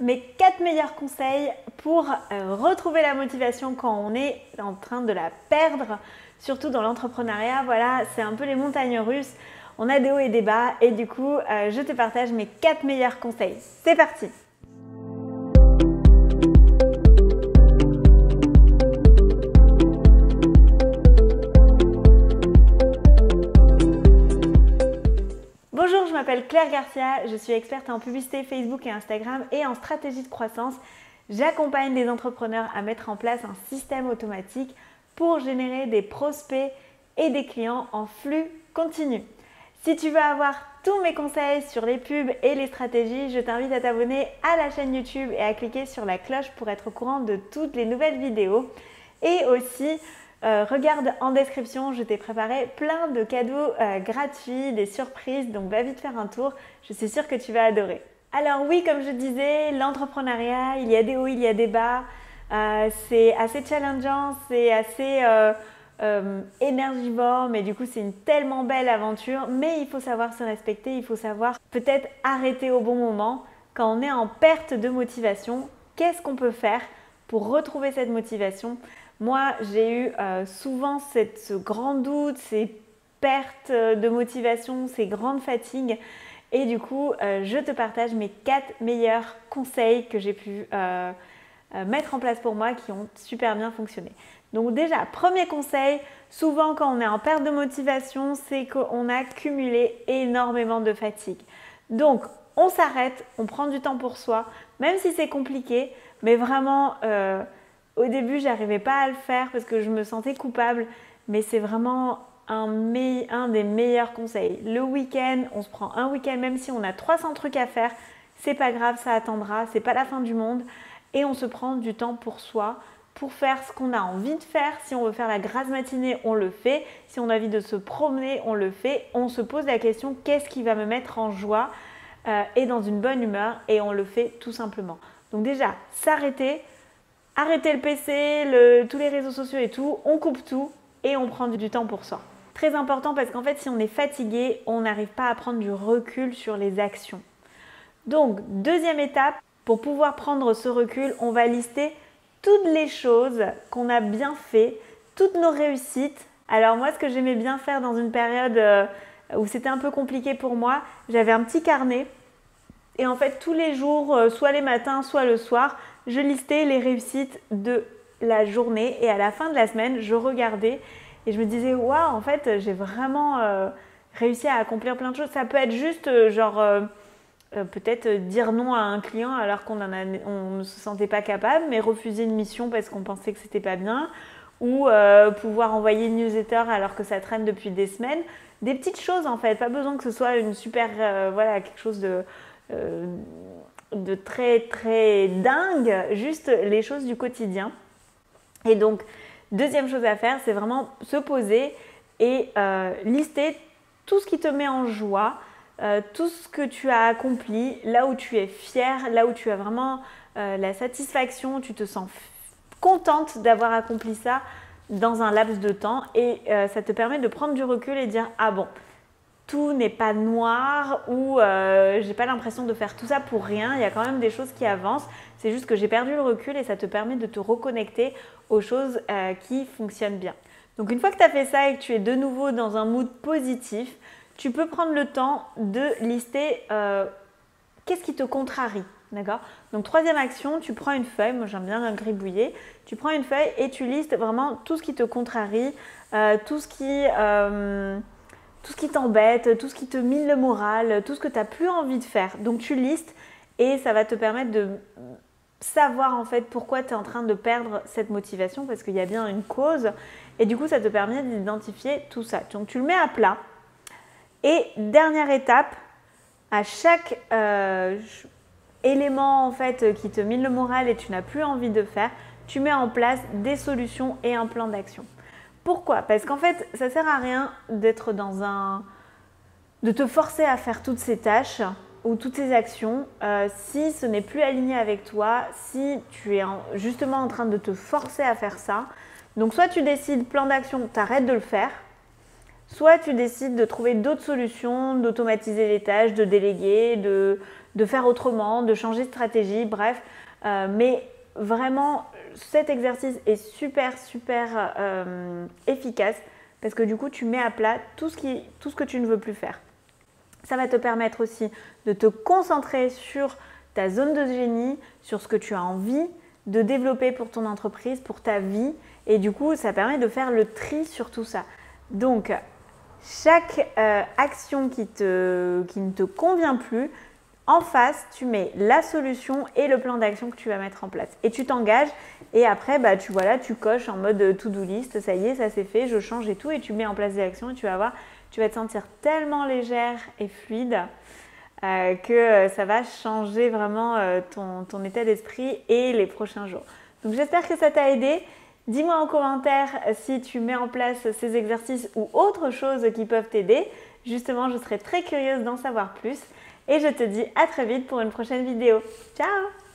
mes 4 meilleurs conseils pour retrouver la motivation quand on est en train de la perdre, surtout dans l'entrepreneuriat. Voilà, c'est un peu les montagnes russes. On a des hauts et des bas et du coup, je te partage mes 4 meilleurs conseils. C'est parti! Bonjour, je m'appelle Claire Garcia, je suis experte en publicité Facebook et Instagram et en stratégie de croissance. J'accompagne les entrepreneurs à mettre en place un système automatique pour générer des prospects et des clients en flux continu. Si tu veux avoir tous mes conseils sur les pubs et les stratégies, je t'invite à t'abonner à la chaîne YouTube et à cliquer sur la cloche pour être au courant de toutes les nouvelles vidéos. Et aussi, regarde en description, je t'ai préparé plein de cadeaux gratuits, des surprises, donc va vite faire un tour, je suis sûre que tu vas adorer. Alors oui, comme je disais, l'entrepreneuriat, il y a des hauts, il y a des bas, c'est assez challengeant, c'est assez énergivore, mais du coup c'est une tellement belle aventure, mais il faut savoir se respecter, il faut savoir peut-être arrêter au bon moment. Quand on est en perte de motivation, qu'est-ce qu'on peut faire pour retrouver cette motivation? Moi, j'ai eu souvent ce grand doute, ces pertes de motivation, ces grandes fatigues. Et du coup, je te partage mes 4 meilleurs conseils que j'ai pu mettre en place pour moi qui ont super bien fonctionné. Donc déjà, premier conseil, souvent quand on est en perte de motivation, c'est qu'on a cumulé énormément de fatigue. Donc, on s'arrête, on prend du temps pour soi, même si c'est compliqué, mais vraiment... au début, j'arrivais pas à le faire parce que je me sentais coupable, mais c'est vraiment un des meilleurs conseils. Le week-end, on se prend un week-end, même si on a 300 trucs à faire, c'est pas grave, ça attendra, c'est pas la fin du monde. Et on se prend du temps pour soi, pour faire ce qu'on a envie de faire. Si on veut faire la grasse matinée, on le fait. Si on a envie de se promener, on le fait. On se pose la question, qu'est-ce qui va me mettre en joie et dans une bonne humeur? Et on le fait tout simplement. Donc déjà, s'arrêter. Arrêtez le PC, tous les réseaux sociaux et tout, on coupe tout et on prend du temps pour soi. Très important parce qu'en fait, si on est fatigué, on n'arrive pas à prendre du recul sur les actions. Donc, deuxième étape, pour pouvoir prendre ce recul, on va lister toutes les choses qu'on a bien fait, toutes nos réussites. Alors moi, ce que j'aimais bien faire dans une période où c'était un peu compliqué pour moi, j'avais un petit carnet et en fait, tous les jours, soit les matins, soit le soir, je listais les réussites de la journée et à la fin de la semaine, je regardais et je me disais waouh, en fait, j'ai vraiment réussi à accomplir plein de choses. Ça peut être juste peut-être dire non à un client alors qu'on ne se sentait pas capable, mais refuser une mission parce qu'on pensait que c'était pas bien, ou pouvoir envoyer une newsletter alors que ça traîne depuis des semaines. Des petites choses en fait, pas besoin que ce soit une super, voilà, quelque chose de très très dingue, juste les choses du quotidien. Et donc, deuxième chose à faire, c'est vraiment se poser et lister tout ce qui te met en joie, tout ce que tu as accompli, là où tu es fière, là où tu as vraiment la satisfaction, tu te sens contente d'avoir accompli ça dans un laps de temps et ça te permet de prendre du recul et dire ah bon, tout n'est pas noir ou j'ai pas l'impression de faire tout ça pour rien, il y a quand même des choses qui avancent, c'est juste que j'ai perdu le recul et ça te permet de te reconnecter aux choses qui fonctionnent bien. Donc une fois que tu as fait ça et que tu es de nouveau dans un mood positif, tu peux prendre le temps de lister qu'est-ce qui te contrarie. D'accord? Donc troisième action, tu prends une feuille, moi j'aime bien gribouiller, tu prends une feuille et tu listes vraiment tout ce qui te contrarie, tout ce qui t'embête, tout ce qui te mine le moral, tout ce que tu n'as plus envie de faire. Donc tu listes et ça va te permettre de savoir en fait pourquoi tu es en train de perdre cette motivation parce qu'il y a bien une cause et du coup ça te permet d'identifier tout ça. Donc tu le mets à plat et dernière étape, à chaque élément en fait qui te mine le moral et tu n'as plus envie de faire, tu mets en place des solutions et un plan d'action. Pourquoi? Parce qu'en fait, ça ne sert à rien d'être de te forcer à faire toutes ces tâches ou toutes ces actions si ce n'est plus aligné avec toi, si tu es justement en train de te forcer à faire ça. Donc soit tu décides plan d'action, tu arrêtes de le faire, soit tu décides de trouver d'autres solutions, d'automatiser les tâches, de déléguer, de faire autrement, de changer de stratégie, bref. Mais vraiment, cet exercice est super efficace parce que du coup, tu mets à plat tout ce que tu ne veux plus faire. Ça va te permettre aussi de te concentrer sur ta zone de génie, sur ce que tu as envie de développer pour ton entreprise, pour ta vie. Et du coup, ça permet de faire le tri sur tout ça. Donc, chaque action qui ne te convient plus, en face, tu mets la solution et le plan d'action que tu vas mettre en place. Et tu t'engages et après, tu coches en mode to-do list. Ça y est, ça c'est fait, je change et tout. Et tu mets en place des actions et tu vas voir, tu vas te sentir tellement légère et fluide que ça va changer vraiment ton état d'esprit et les prochains jours. Donc j'espère que ça t'a aidé. Dis-moi en commentaire si tu mets en place ces exercices ou autres choses qui peuvent t'aider. Justement, je serais très curieuse d'en savoir plus. Et je te dis à très vite pour une prochaine vidéo. Ciao!